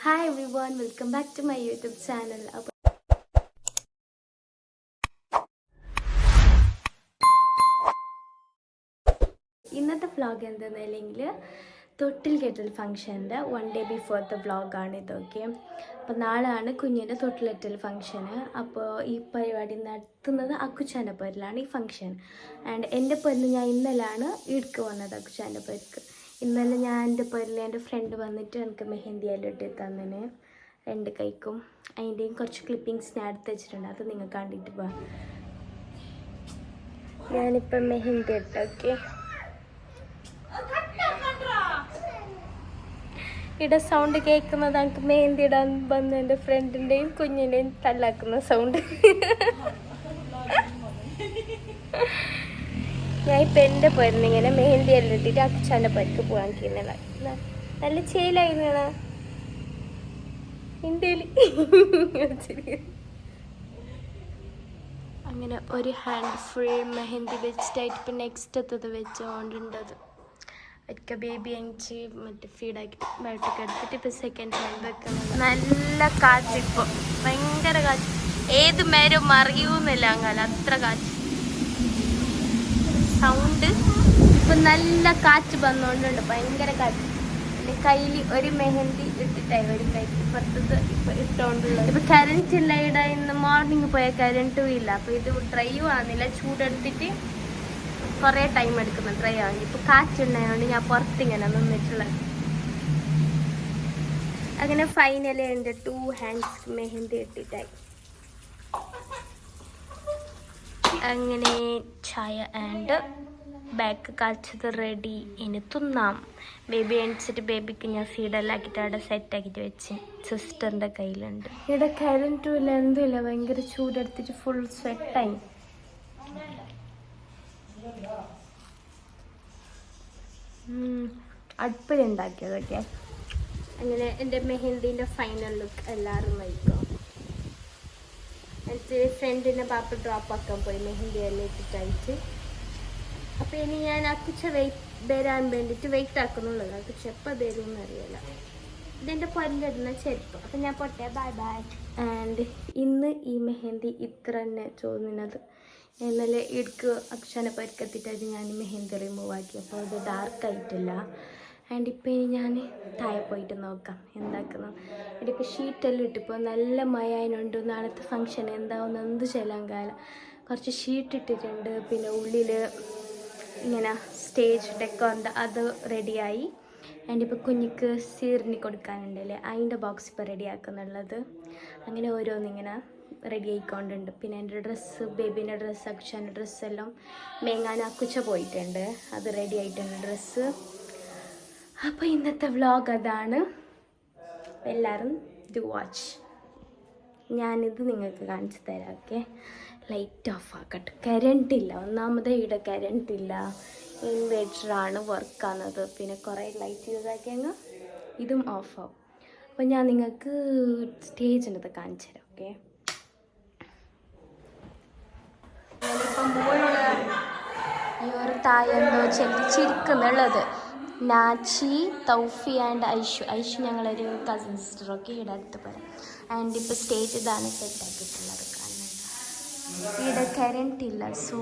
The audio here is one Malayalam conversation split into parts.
Hi everyone, welcome back to my YouTube channel. ഇന്നത്തെ വ്ളോഗ് എന്താണെന്നല്ലെങ്കിൽ തൊട്ടിൽ കെട്ടൽ ഫംഗ്ഷൻ്റെ 1 day before the വ്ളോഗാണ് ഇതൊക്കെ. അപ്പോൾ നാളെയാണ് കുഞ്ഞിൻ്റെ തൊട്ടിലെറ്റൽ ഫംഗ്ഷന്. അപ്പോൾ ഈ പരിപാടി നടത്തുന്നത് അക്കുച്ചാൻ്റെ പേരിലാണ് ഈ ഫംഗ്ഷൻ. ആൻഡ് എൻ്റെ പേരിൽ ഞാൻ ഇന്നലെയാണ് ഇടുക്ക് വന്നത് അക്കുച്ചാൻ്റെ പേർക്ക്. ഇന്നലെ ഞാൻ എൻ്റെ പേരിൽ എൻ്റെ ഫ്രണ്ട് വന്നിട്ട് എനിക്ക് മെഹന്തി എല്ലാം ഇട്ട് തന്നിന് 2 കൈക്കും. അതിൻ്റെയും കുറച്ച് ക്ലിപ്പിങ്സ് ഞാൻ എടുത്ത് വെച്ചിട്ടുണ്ട്, അത് നിങ്ങൾ കണ്ടിട്ട് പോവാം. ഞാനിപ്പം മെഹന്തി ഇട്ടോക്കെ. ഇവിടെ സൗണ്ട് കേൾക്കുന്നത് എനിക്ക് മെഹന്തി ഇടാൻ വന്ന എൻ്റെ ഫ്രണ്ടിൻ്റെയും കുഞ്ഞിൻ്റെയും തല്ലാക്കുന്ന സൗണ്ട്. ഞാൻ ഇപ്പം എൻ്റെ പേരിന് ഇങ്ങനെ മെഹന്തി എല്ലാം ഇട്ടിട്ട് അച്ഛൻ്റെ പേർക്ക് പോകാൻ കഴിയുന്നില്ല. നല്ല ചേലായിരുന്ന ഇന്ത്യയിൽ അങ്ങനെ ഒരു ഹാൻഡ് ഫുൾ മെഹന്തി വെച്ചിട്ടായിട്ട് ഇപ്പം നെക്സ്റ്റ് എത്തത് വെച്ചുകൊണ്ടുണ്ടത്. ഒരിക്കൽ ബേബി അഞ്ച് മറ്റേ ഫീഡാക്കിയിട്ട് ബാറ്റൊക്കെ എടുത്തിട്ട് ഇപ്പം സെക്കൻഡ് ഹാൻഡ് വെക്കുന്നത്. നല്ല കാറ്റ്, ഇപ്പം ഭയങ്കര കാറ്റ്, ഏത് മേരും മറിയൂന്നില്ല അങ്ങനെ, അത്ര കാറ്റ്. സൗണ്ട് ഇപ്പം നല്ല കാറ്റ് വന്നുകൊണ്ടുണ്ട്, ഭയങ്കര കാറ്റ്. എൻ്റെ കയ്യിൽ ഒരു മെഹന്തി ഇട്ടിട്ടായി, ഒരു കൈ ഇപ്പുറത്തത് ഇപ്പം ഇട്ടുകൊണ്ടുള്ളത്. ഇപ്പം കറണ്ട് ഇല്ല, ഇവിടെ ഇന്ന് മോർണിംഗ് പോയ കറണ്ടും ഇല്ല. അപ്പോൾ ഇത് ഡ്രൈ ആകുന്നില്ല, ചൂടെടുത്തിട്ട് കുറേ ടൈം എടുക്കുന്നു ഡ്രൈ ആവാൻ. ഇപ്പോൾ കാറ്റുണ്ടായതുകൊണ്ട് ഞാൻ പുറത്തിങ്ങനെ നിന്നിട്ടുള്ളത്. അങ്ങനെ ഫൈനലി എൻ്റെ 2 hands മെഹന്തി ഇട്ടിട്ടായി. അങ്ങനെ ചായ ആൻഡ് ബാക്ക് കാച്ചത് റെഡി. ഇനി തിന്നാം. ബേബി എണിച്ചിട്ട് ബേബിക്ക് ഞാൻ ഫീഡെല്ലാം ആക്കിയിട്ട് അവിടെ സെറ്റാക്കിയിട്ട് വെച്ച് സിസ്റ്ററിൻ്റെ കയ്യിലുണ്ട്. ഇവിടെ കറണ്ടും ഇല്ല, എന്തുമില്ല, ഭയങ്കര ചൂടെടുത്തിട്ട് ഫുൾ സ്വെറ്റായി. അടുപ്പിലുണ്ടാക്കിയതൊക്കെ. അങ്ങനെ എൻ്റെ മെഹന്തിൻ്റെ ഫൈനൽ ലുക്ക് എല്ലാവരും വയ്ക്കും. എന്നിട്ട് ഫ്രണ്ടിൻ്റെ പാപ്പ ഡ്രോപ്പ് ആക്കാൻ പോയി മെഹന്തി എല്ലാം ഇട്ടിട്ടായിട്ട്. അപ്പോൾ ഇനി ഞാൻ അക്കുച്ച വരാൻ വേണ്ടിയിട്ട് വെയിറ്റ് ആക്കുന്നുള്ളത്. അക്കുച്ച എപ്പോൾ വരുമെന്ന് അറിയില്ല. ഇതെൻ്റെ പൊരലിടുന്ന ചെരുപ്പ്. അപ്പം ഞാൻ പൊട്ടെ, ബൈ ബൈ. ആൻഡ് ഇന്ന് ഈ മെഹന്തി ഇത്ര തന്നെ തോന്നുന്നത്. ഇന്നലെ ഇടുക്ക് അക്ഷനെ പരിക്കെത്തിയിട്ട് ഞാൻ മെഹന്തി റിമൂവ് ആക്കി. അപ്പോൾ ഇത് ഡാർക്കായിട്ടില്ല. ആൻഡ് ഇപ്പോൾ ഇനി ഞാൻ താഴെ പോയിട്ട് നോക്കാം എന്താക്കുന്നത്. ഇതിപ്പോൾ ഷീറ്റെല്ലാം ഇട്ടിപ്പോൾ നല്ല മഴ അതിനുണ്ട്. നാളത്തെ ഫംഗ്ഷൻ എന്താവുന്ന എന്ത് ചെല്ലാൻ കാലം. കുറച്ച് ഷീറ്റ് ഇട്ടിട്ടുണ്ട്. പിന്നെ ഉള്ളിൽ ഇങ്ങനെ സ്റ്റേജ് ഡെക്കോറിൻ്റെ അത് റെഡിയായി. ആൻഡ് ഇപ്പോൾ കുഞ്ഞിക്ക് സീറിന് കൊടുക്കാനുണ്ടല്ലേ, അതിൻ്റെ ബോക്സ് ഇപ്പോൾ റെഡി ആക്കുന്നുള്ളത്. അങ്ങനെ ഓരോന്നിങ്ങനെ റെഡി ആയിക്കൊണ്ടുണ്ട്. പിന്നെ എൻ്റെ ഡ്രസ്സ്, ബേബീൻ്റെ ഡ്രസ്സ്, അക്കുച്ചാൻ്റെ ഡ്രസ്സെല്ലാം മേങ്ങാൻ അക്കുച്ച പോയിട്ടുണ്ട്, അത് റെഡി ആയിട്ടുണ്ട് ഡ്രസ്സ്. അപ്പോൾ ഇന്നത്തെ വ്ളോഗ് അതാണ്. എല്ലാവരും ഡു വാച്ച്. ഞാനിത് നിങ്ങൾക്ക് കാണിച്ചു തരാം. ഓക്കെ, ലൈറ്റ് ഓഫ് ആക്കട്ടെ. കറണ്ട് ഇല്ല, ഒന്നാമത് ഇവിടെ കറണ്ട് ഇല്ല, ഇൻവേർട്ടറാണ് വർക്കാകുന്നത്. പിന്നെ കുറേ ലൈറ്റ് യൂസ് ആക്കിയങ്ങ് ഇതും ഓഫാവും. അപ്പോൾ ഞാൻ നിങ്ങൾക്ക് സ്റ്റേജിൻ്റെ കാണിച്ചു തരാം. ഓക്കെ, ഞാനിപ്പം മോള് ഈ ഒരു തായെന്തോ ചിരിക്കുന്നുള്ളത്. നാച്ചി, തൗഫി ആൻഡ് ഐഷു ഞങ്ങളൊരു കസിൻ സിസ്റ്ററൊക്കെ ഇവിടെ അടുത്ത് പറയാം. ആൻഡ് ഇപ്പോൾ സ്റ്റേജ് ഇതാണ് സെറ്റാക്കിയിട്ടുള്ളത്. കാണുന്നുണ്ട്, ഇവിടെ കറണ്ട് ഇല്ല, സോ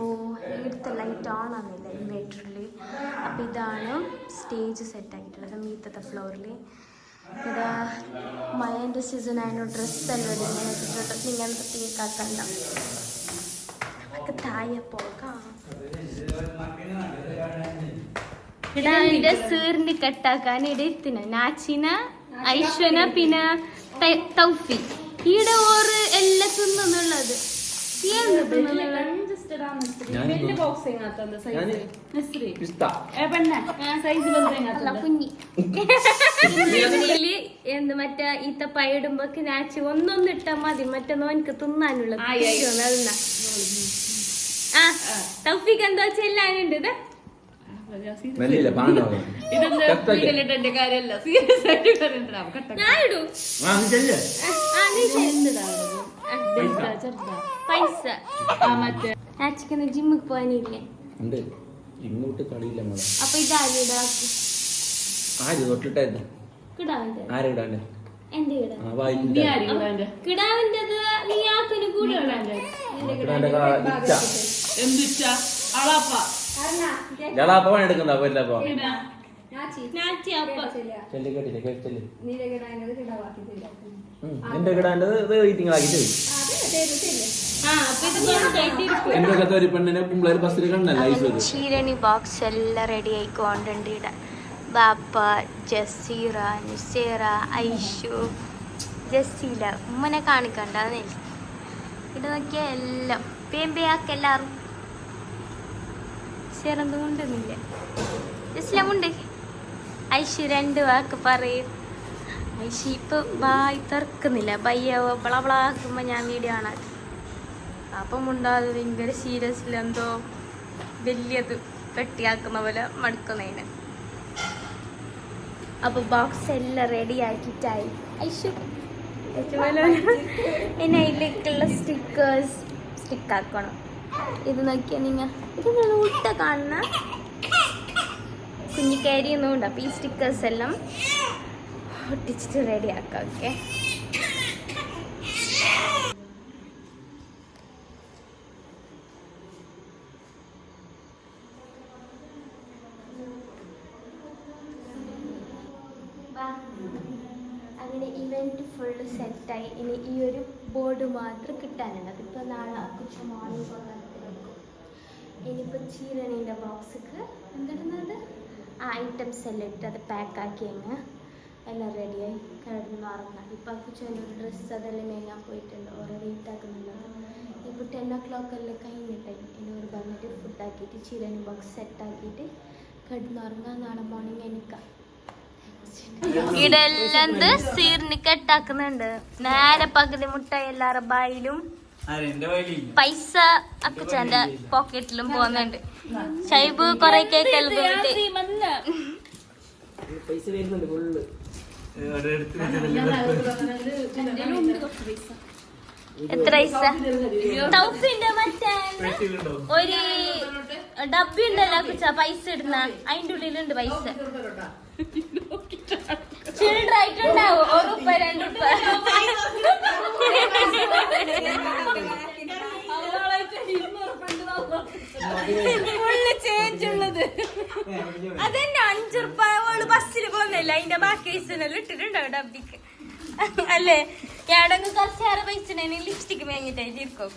ഇവിടുത്തെ ലൈറ്റ് ഓൺ ആകുന്നില്ല ഇൻവേർട്ടറിൽ. അപ്പോൾ ഇതാണ് സ്റ്റേജ് സെറ്റാക്കിയിട്ടുള്ളത് മീത്തത്തെ ഫ്ലോറിൽ. ഇവിടെ മഴൻ്റെ സീസൺ ആയതിനോട് ഡ്രസ്സെല്ലാം ഇടുന്നത് നിങ്ങൾ തീക്കാക്കണ്ട. നമുക്ക് താഴെ പോകാം. ഇവിടെ സീറിന് കെട്ടാക്കാൻ ഇവിടെ എത്തിന നാച്ചിന, ഐശ്വന, പിന്നെ തൗഫി. ഇവിടെ ഓറ് എല്ലാം തിന്നുള്ളത്. എന്ത് മറ്റേ ഈത്ത പയിടുമ്പോക്ക് നാച്ചി ഒന്നൊന്നിട്ടാ മതി, മറ്റൊന്നും എനിക്ക് തിന്നാനുള്ളത്. ആ തൗഫിക്ക് എന്താ ചെല്ലാനുണ്ട്. ഇത് പൈസ ജിമ്മിക്ക് പോകാനില്ലേ? അപ്പൊ ഇതാ എന്റെ കിടാവിന്റെത് നീ ആപ്പിന് കൂടെ എന്റെ കിടാണ്ടത് വെയിറ്റിംഗിലാക്കിട്ട് ചീരണി ബോക്സ് എല്ലാം റെഡി ആയിക്കൊണ്ടുണ്ട് ഇവിടെ. ബാപ്പ, ജസീറ, നിസേറ, ഐഷു, ജസീല ഉമ്മനെ കാണിക്കണ്ടെന്നേ. ഇവിടെ നോക്കിയ എല്ലാം പേമ്പയാക്ക് എല്ലാരും ചേർന്ന് കൊണ്ടുവന്നില്ല. ജസ്ലമുണ്ട്. ഐഷു 2 വാക്ക് പറയും. ഐഷു ഇപ്പൊ ബായി തുറക്കുന്നില്ല. ബയ്യാവോ ബളബളാക്കുമ്പോ ഞാൻ വീഡിയോ കാണാൻ അപ്പം ഉണ്ടാകും. ഭയങ്കര സീരിയസിൽ എന്തോ വലിയത് കെട്ടിയാക്കുന്ന പോലെ മടുക്കുന്നതിന്. അപ്പൊ ബോക്സ് എല്ലാം റെഡി ആക്കിയിട്ടായി. ഐഷു പിന്നെ അതിലേക്കുള്ള സ്റ്റിക്കേഴ്സ് സ്റ്റിക്കാക്കണം. ഇത് നോക്കിയാൽ നിങ്ങൾ ഇത് ഊട്ട കാണുന്ന കുഞ്ഞിക്കാരിയൊന്നും ഉണ്ട്. അപ്പൊ ഈ സ്റ്റിക്കേഴ്സ് എല്ലാം ഒട്ടിച്ചിട്ട് റെഡി ആക്കാം. ഓക്കെ, അങ്ങനെ ഇവന്റ് ഫുള്ള് സെറ്റായി. ഇനി ഈ ഒരു ബോർഡ് മാത്രം കിട്ടാനുണ്ട്. അതിപ്പോൾ നാളെ കുറച്ച് മോർണിംഗ് വെക്കും. ഇനിയിപ്പോൾ ചീരണീൻ്റെ ബോക്സിക്ക് എന്തിടുന്നത് ആ ഐറ്റംസ് എല്ലാം ഇട്ട് അത് പാക്കാക്കി അങ്ങ് എല്ലാം റെഡിയായി കിടന്നുറങ്ങാം. ഇപ്പം കുച്ചൊരു ഡ്രസ്സ് അതെല്ലാം മേങ്ങാൻ പോയിട്ടുണ്ട്. ഓരോ വെയിറ്റ് ആക്കുന്നുണ്ട്. ഇപ്പോൾ 10 o'clock എല്ലാം കഴിഞ്ഞ ടൈം. ഇനി ഒരു വന്നിട്ട് ഫുഡാക്കിയിട്ട് ചീരണി ബോക്സ് സെറ്റാക്കിയിട്ട് കിടന്നുറങ്ങാൻ. നാളെ മോർണിംഗ് എനിക്കാം. ഇതെല്ലാം സീറിന് കെട്ടാക്കുന്നുണ്ട്. നേരെ പകുതി മുട്ടായി എല്ലാവരുടെ ബായിലും പൈസ അക്കുച്ചന്റെ പോക്കറ്റിലും പോകുന്നുണ്ട്. ഷൈബ് കൊറേ കേക്കെല്ലാം എത്ര പൈസ തൗഫിന്റെ മറ്റേ ഒരു ഡബ്ബി ഉണ്ടല്ലോ അക്കുച്ച പൈസ ഇടുന്ന, അതിന്റെ ഉള്ളിലുണ്ട് പൈസ. ചിൽഡ്രായിട്ടുണ്ടാവും. 1 രൂപ 2 രൂപ ഫുള്ള് ചേഞ്ച് ഉള്ളത്. അതെന്നെ 5 രൂപ ഓള് ബസ്സിൽ പോകുന്നില്ല. അതിന്റെ ബാക്കി പൈസനെല്ലാം ഇട്ടിട്ടുണ്ടാവും ഡബ്ബിക്ക് അല്ലേ. ഏടെങ്കിലും കുറച്ചേറെ പൈസ ലിപ്സ്റ്റിക് വാങ്ങിട്ടായിരിക്കും.